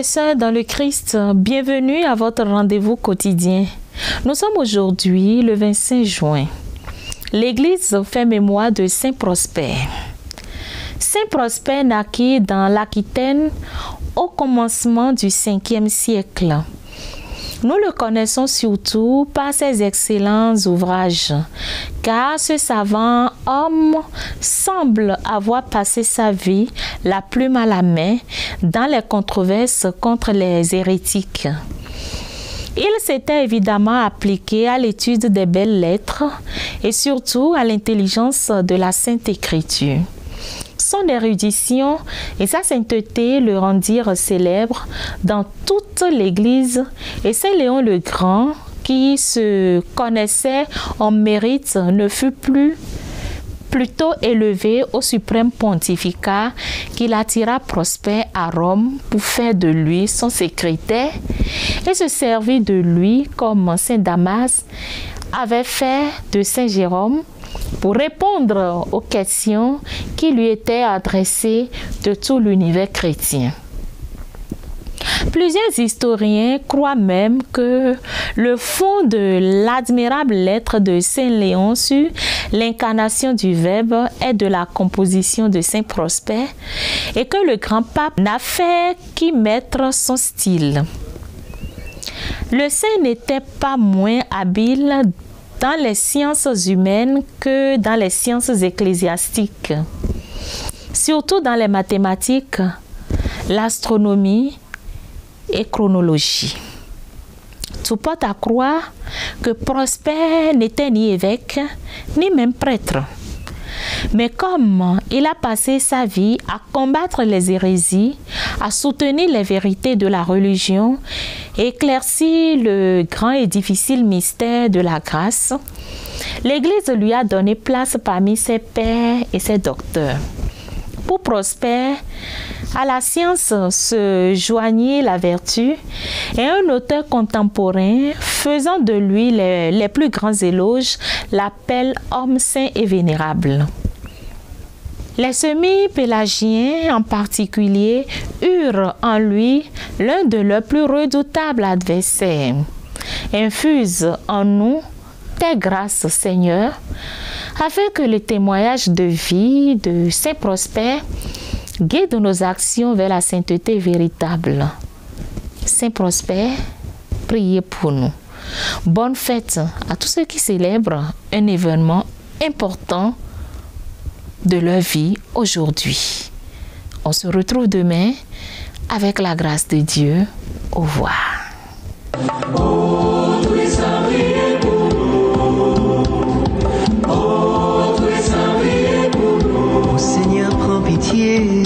et sœurs dans le Christ, bienvenue à votre rendez-vous quotidien. Nous sommes aujourd'hui le 25 juin. L'Église fait mémoire de Saint Prosper. Saint Prosper naquit dans l'Aquitaine au commencement du 5e siècle. Nous le connaissons surtout par ses excellents ouvrages, car ce savant homme semble avoir passé sa vie la plume à la main dans les controverses contre les hérétiques. Il s'était évidemment appliqué à l'étude des belles lettres et surtout à l'intelligence de la Sainte Écriture. Son érudition et sa sainteté le rendirent célèbre dans toute l'Église et Saint Léon le Grand, qui se connaissait en mérite, ne fut plutôt élevé au suprême pontificat qu'il attira Prosper à Rome pour faire de lui son secrétaire et se servir de lui comme Saint Damas avait fait de Saint Jérôme pour répondre aux questions qui lui étaient adressées de tout l'univers chrétien. Plusieurs historiens croient même que le fond de l'admirable lettre de Saint Léon sur l'incarnation du Verbe est de la composition de Saint Prosper et que le grand pape n'a fait qu'y mettre son style. Le saint n'était pas moins habile dans les sciences humaines que dans les sciences ecclésiastiques, surtout dans les mathématiques, l'astronomie et chronologie. Tout porte à croire que Prosper n'était ni évêque, ni même prêtre. Mais comme il a passé sa vie à combattre les hérésies, à soutenir les vérités de la religion et éclaircir le grand et difficile mystère de la grâce, l'Église lui a donné place parmi ses pairs et ses docteurs. Pour Prosper, à la science se joignit la vertu et un auteur contemporain faisant de lui les plus grands éloges l'appelle homme saint et vénérable. Les semi-pélagiens en particulier eurent en lui l'un de leurs plus redoutables adversaires. Infuse en nous tes grâces, Seigneur, afin que le témoignage de vie de Saint Prosper guide nos actions vers la sainteté véritable. Saint Prosper, priez pour nous. Bonne fête à tous ceux qui célèbrent un événement important de leur vie aujourd'hui. On se retrouve demain avec la grâce de Dieu. Au revoir. Seigneur, prends pitié.